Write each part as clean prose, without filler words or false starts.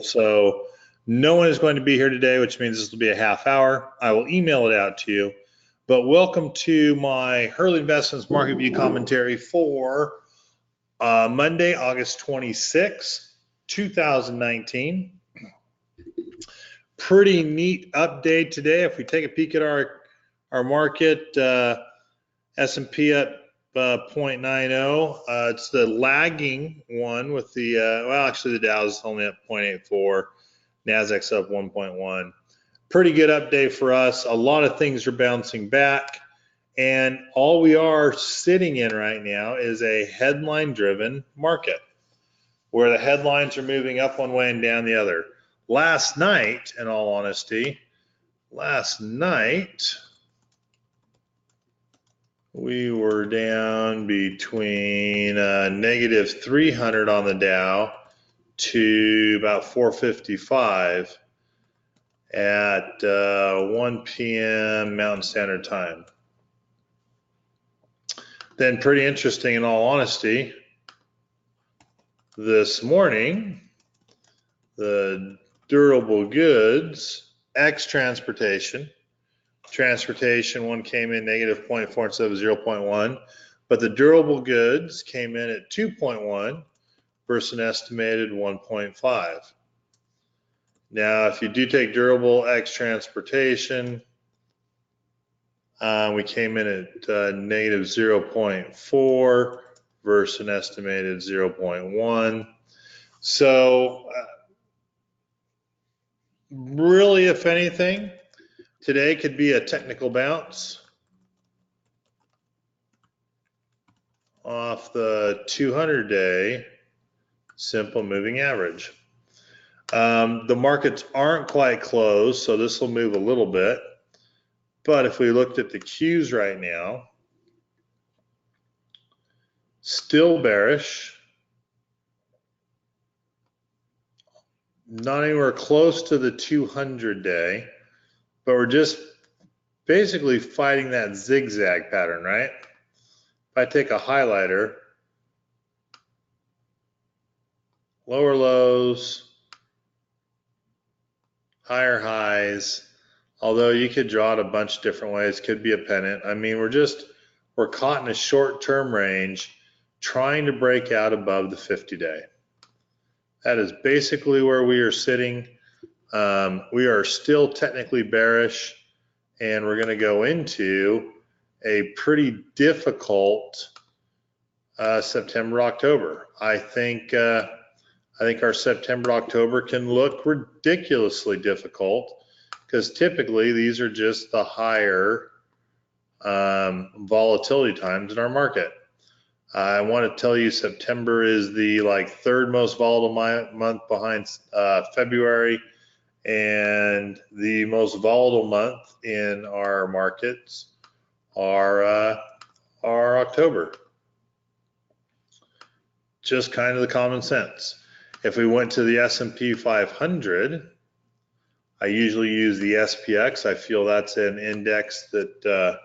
So no one is going to be here today, which means this will be a half hour. I will email it out to you. But welcome to my Hurley Investments Market View commentary for Monday, August 26, 2019. Pretty neat update today. If we take a peek at our market, S&P up 0.90. It's the lagging one with the, well, actually the Dow is only up 0.84. NASDAQ's up 1.1. Pretty good update for us. A lot of things are bouncing back. And all we are sitting in right now is a headline-driven market where the headlines are moving up one way and down the other. Last night, in all honesty, we were down between negative 300 on the Dow to about 455 at 1 p.m. Mountain Standard Time. Then pretty interesting, in all honesty, this morning, the durable goods, transportation one came in negative 0.4 instead of 0.1, but the durable goods came in at 2.1 versus an estimated 1.5. Now, if you do take durable transportation, we came in at negative 0.4 versus an estimated 0.1. So really, if anything, today could be a technical bounce off the 200-day simple moving average. The markets aren't quite closed, so this will move a little bit. But if we looked at the Qs right now, still bearish, not anywhere close to the 200-day, but we're just basically fighting that zigzag pattern, right? If I take a highlighter, lower lows, higher highs, although you could draw it a bunch of different ways, could be a pennant. I mean, we're caught in a short-term range trying to break out above the 50-day. That is basically where we are sitting. We are still technically bearish, and we're going to go into a pretty difficult September, October. I think our September, October can look ridiculously difficult because typically these are just the higher volatility times in our market. I want to tell you September is the third most volatile month behind February, and the most volatile month in our markets are October. Just kind of the common sense. If we went to the S&P 500, I usually use the SPX. I feel that's an index that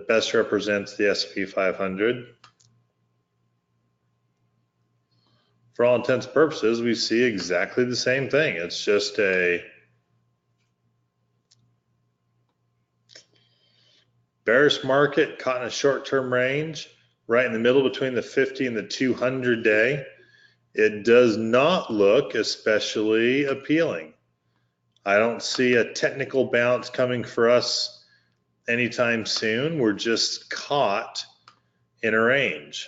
best represents the S&P 500. For all intents and purposes, we see exactly the same thing. It's just a bearish market caught in a short-term range, right in the middle between the 50 and the 200-day. It does not look especially appealing. I don't see a technical bounce coming for us anytime soon. We're just caught in a range.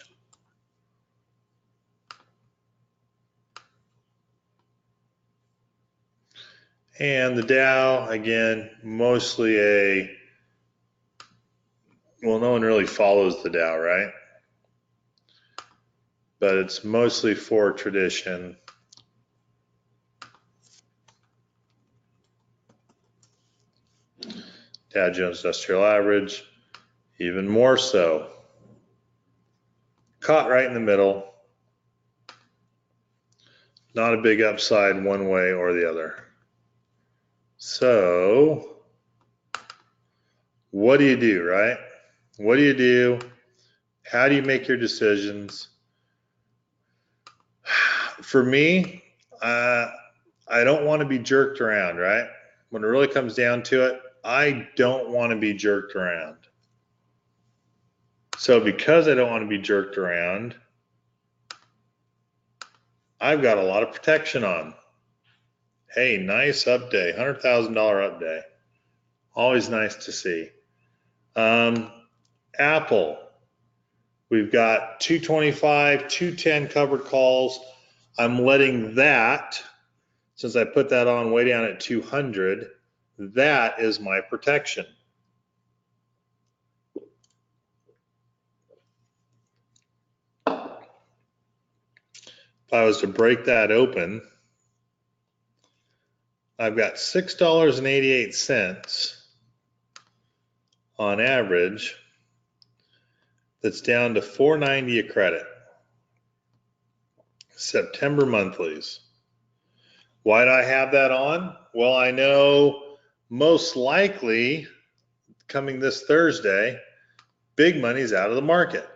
And the Dow, again, mostly well, no one really follows the Dow, right? But it's mostly for tradition. Dow Jones Industrial Average, even more so. Caught right in the middle. Not a big upside one way or the other. So, what do you do, right? What do you do? How do you make your decisions? For me, I don't want to be jerked around, right? When it really comes down to it, I don't want to be jerked around. So because I don't want to be jerked around, I've got a lot of protection on. Hey, nice up day, $100,000 up day. Always nice to see. Apple, we've got 225, 210 covered calls. I'm letting that, since I put that on way down at 200, that is my protection. If I was to break that open, I've got $6.88 on average. That's down to $4.90 a credit. September monthlies. Why do I have that on? Well, I know most likely coming this Thursday, big money's out of the market.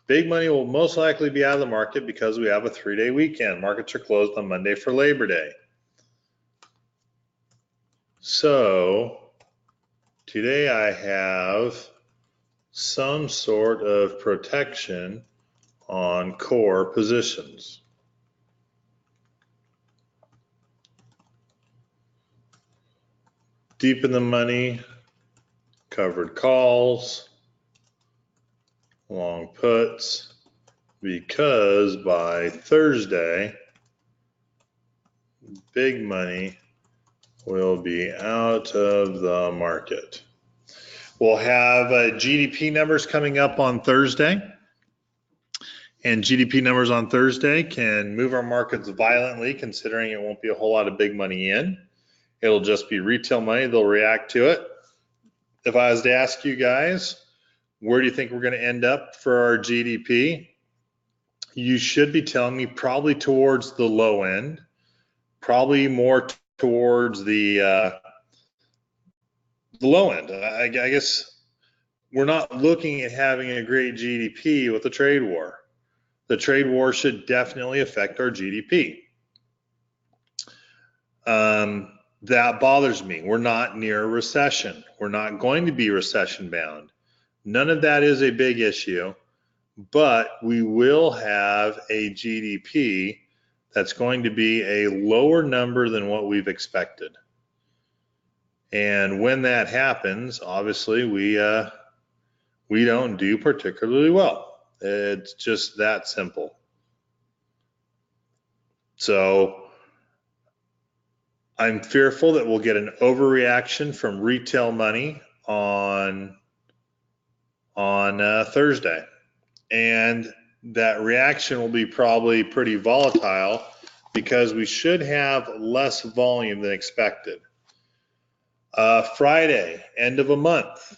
Big money will most likely be out of the market because we have a 3-day weekend. Markets are closed on Monday for Labor Day. So today I have some sort of protection on core positions. Deep in the money, covered calls, long puts, because by Thursday, big money will be out of the market. We'll have GDP numbers coming up on Thursday. And GDP numbers on Thursday can move our markets violently, considering it won't be a whole lot of big money in. It'll just be retail money. They'll react to it. If I was to ask you guys, where do you think we're going to end up for our GDP? You should be telling me probably towards the low end, probably more towards the low end. I guess we're not looking at having a great GDP with the trade war. The trade war should definitely affect our GDP. That bothers me. We're not near a recession. We're not going to be recession bound. None of that is a big issue, but we will have a GDP that's going to be a lower number than what we've expected. And when that happens, obviously we don't do particularly well. It's just that simple. So I'm fearful that we'll get an overreaction from retail money on Thursday, and that reaction will be probably pretty volatile because we should have less volume than expected. Friday, end of a month.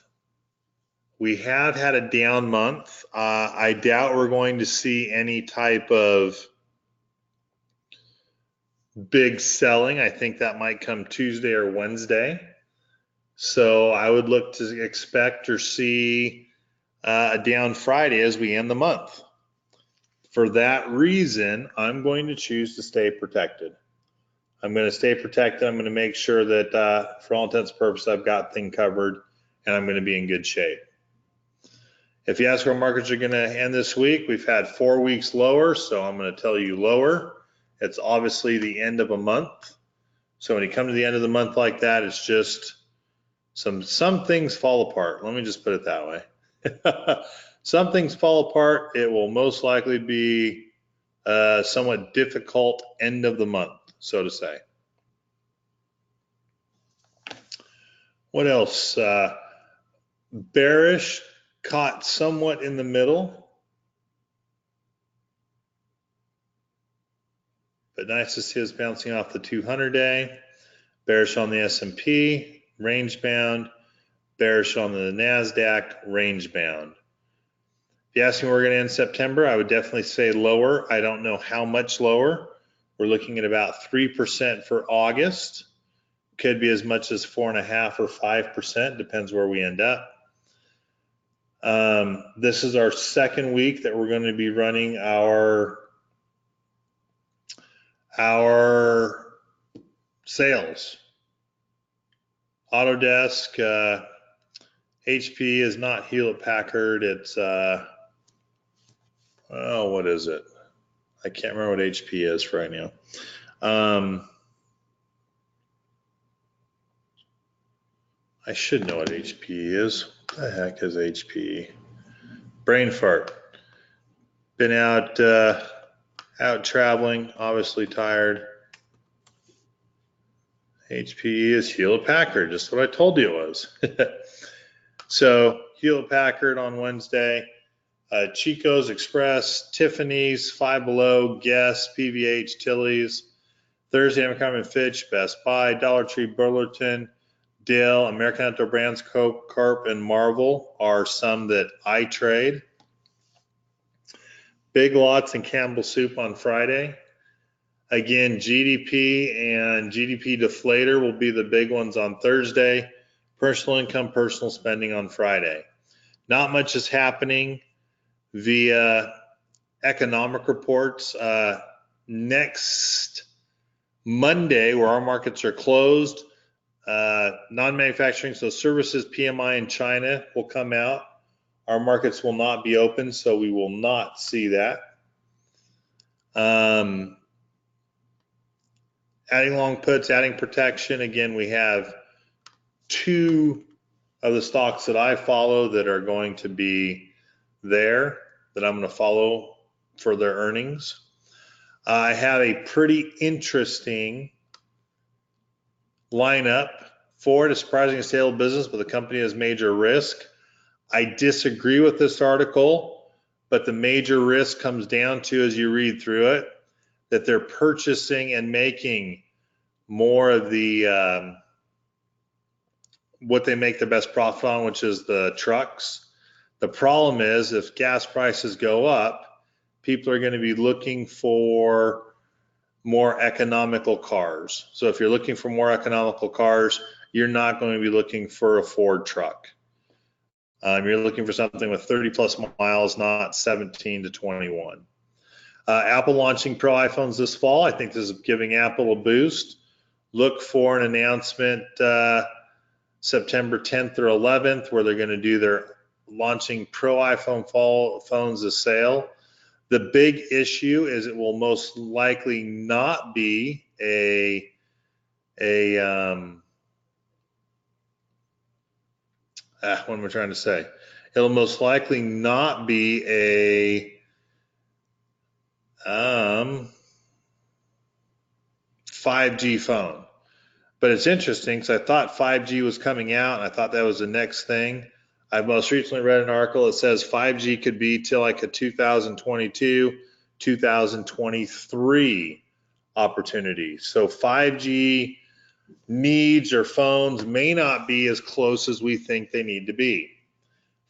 We have had a down month. I doubt we're going to see any type of big selling. I think that might come Tuesday or Wednesday. So I would look to expect or see a down Friday as we end the month. For that reason, I'm going to choose to stay protected. I'm going to stay protected. I'm going to make sure that for all intents and purposes, I've got things covered and I'm going to be in good shape. If you ask where markets are going to end this week, we've had 4 weeks lower, so I'm going to tell you lower. It's obviously the end of a month. So when you come to the end of the month like that, it's just some things fall apart. Let me just put it that way. Some things fall apart. It will most likely be a somewhat difficult end of the month, so to say. What else? Bearish, caught somewhat in the middle. But nice to see us bouncing off the 200-day. Bearish on the S&P, range bound. Bearish on the NASDAQ, range bound. If you ask me where we're going to end September, I would definitely say lower. I don't know how much lower. We're looking at about 3% for August. Could be as much as 4.5% or 5%, depends where we end up. This is our second week that we're going to be running our Our sales, Autodesk, HP is not Hewlett Packard. It's what is it? I can't remember what HP is right now. I should know what HP is. What the heck is HP? Brain fart. Been out traveling, obviously tired. HP is Hewlett Packard, just what I told you it was. So Hewlett Packard on Wednesday, Chico's Express, Tiffany's, Five Below, Guess, PVH, Tilly's. Thursday, Abercrombie & Fitch, Best Buy, Dollar Tree, Burlington, Dale, American Outdoor Brands, Coke, Carp, and Marvel are some that I trade. Big Lots and Campbell Soup on Friday. Again, GDP and GDP deflator will be the big ones on Thursday. Personal income, personal spending on Friday. Not much is happening via economic reports. Next Monday, where our markets are closed, non-manufacturing, so services PMI in China will come out. Our markets will not be open, so we will not see that. Adding long puts, adding protection. Again, we have two of the stocks that I follow that are going to be there, that I'm going to follow for their earnings. I have a pretty interesting lineup. Ford is surprising a stable business, but the company has major risk. I disagree with this article, but the major risk comes down to, as you read through it, that they're purchasing and making more of the what they make the best profit on, which is the trucks. The problem is, if gas prices go up, people are going to be looking for more economical cars. So if you're looking for more economical cars, you're not going to be looking for a Ford truck. You're looking for something with 30 plus miles, not 17 to 21. Apple launching Pro iPhones this fall. I think this is giving Apple a boost. Look for an announcement September 10th or 11th, where they're going to do their launching Pro iPhone phones as sale. The big issue is it will most likely not be what am I trying to say? It'll most likely not be a 5G phone. But it's interesting because I thought 5G was coming out, and I thought that was the next thing. I most recently read an article that says 5G could be till like a 2022, 2023 opportunity. So 5G needs or phones may not be as close as we think they need to be.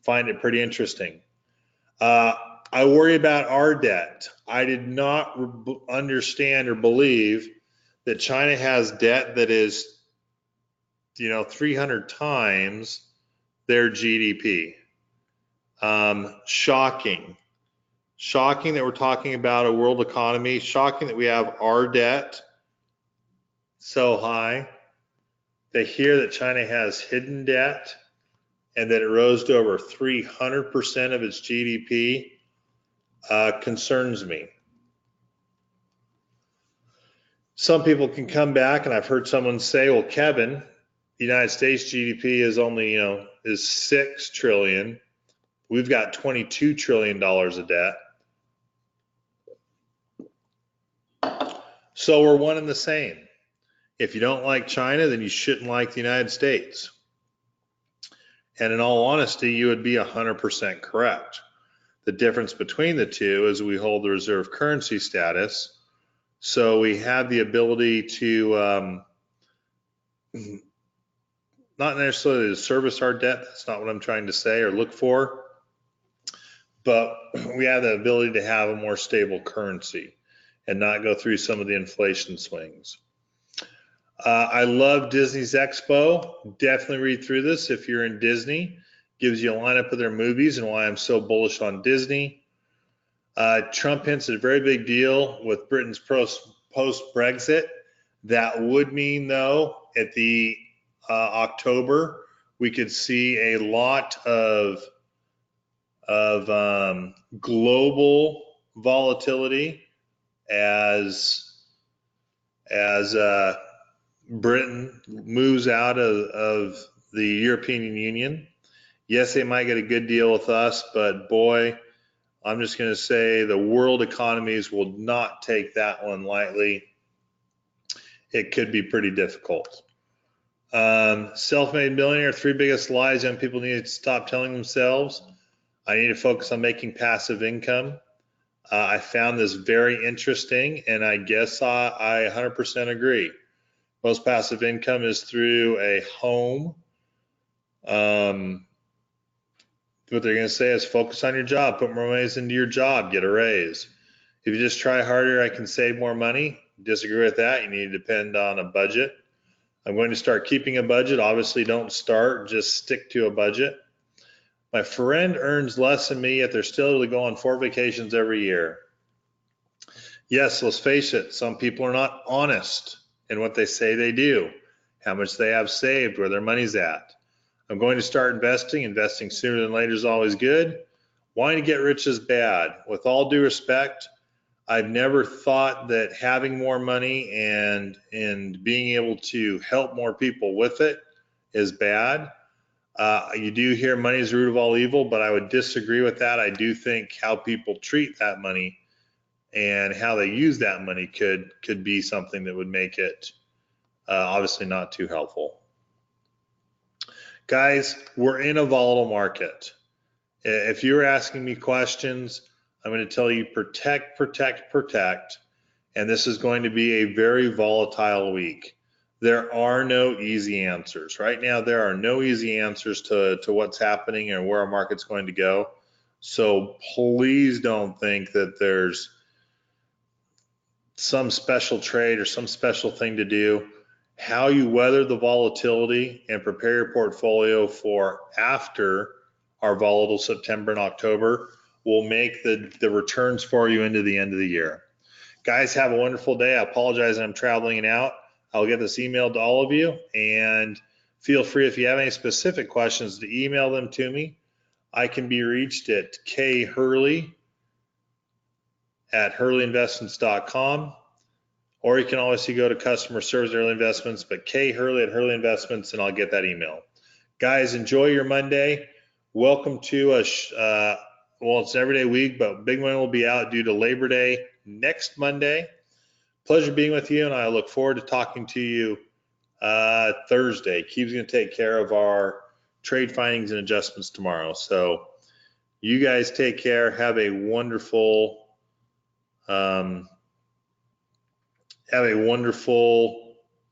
Find it pretty interesting. I worry about our debt. I did not understand or believe that China has debt that is, 300 times their GDP. Shocking that we're talking about a world economy. Shocking that we have our debt so high. They hear that China has hidden debt and that it rose to over 300% of its GDP. Concerns me. Some people can come back, and I've heard someone say, well, Kevin, the United States GDP is only, is $6 trillion. We've got $22 trillion of debt. So we're one and the same. If you don't like China, then you shouldn't like the United States. And in all honesty, you would be 100% correct. The difference between the two is we hold the reserve currency status. So we have the ability to not necessarily to service our debt. That's not what I'm trying to say or look for. But we have the ability to have a more stable currency and not go through some of the inflation swings. I love Disney's Expo. Definitely read through this if you're in Disney. Gives you a lineup of their movies and why I'm so bullish on Disney. Trump hints at a very big deal with Britain's post-Brexit. That would mean, though, at the October, we could see a lot of global volatility as Britain moves out of the European Union. Yes, they might get a good deal with us, but boy, I'm just going to say the world economies will not take that one lightly. It could be pretty difficult. Self-made millionaire, 3 biggest lies young people need to stop telling themselves. I need to focus on making passive income. I found this very interesting, and I guess I 100% agree. Most passive income is through a home. What they're going to say is focus on your job, put more money into your job, get a raise. If you just try harder, I can save more money. Disagree with that. You need to depend on a budget. I'm going to start keeping a budget. Obviously, don't start, just stick to a budget. My friend earns less than me, yet they're still able to go on 4 vacations every year. Yes, let's face it, some people are not honest in what they say they do, how much they have saved, where their money's at. I'm going to start investing. Investing sooner than later is always good. Wanting to get rich is bad. With all due respect, I've never thought that having more money and being able to help more people with it is bad. You do hear money is the root of all evil, but I would disagree with that. I do think how people treat that money and how they use that money could be something that would make it obviously not too helpful. Guys, we're in a volatile market. If you're asking me questions, I'm going to tell you protect, protect, protect. And this is going to be a very volatile week. There are no easy answers. Right now, there are no easy answers to what's happening and where our market's going to go. So please don't think that there's some special trade or some special thing to do. How you weather the volatility and prepare your portfolio for after our volatile September and October will make the returns for you into the end of the year. Guys, have a wonderful day. I apologize I'm traveling and out. I'll get this emailed to all of you, and feel free if you have any specific questions to email them to me. I can be reached at khurley@hurleyinvestments.com. Or you can always go to customer service at Hurley Investments, but khurley@Hurley Investments, and I'll get that email. Guys, enjoy your Monday. Welcome to well, it's an everyday week, but big one will be out due to Labor Day next Monday. Pleasure being with you, and I look forward to talking to you Thursday. Keith's going to take care of our trade findings and adjustments tomorrow. So you guys take care. Have a wonderful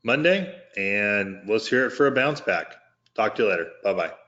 Monday, and let's hear it for a bounce back. Talk to you later. Bye-bye.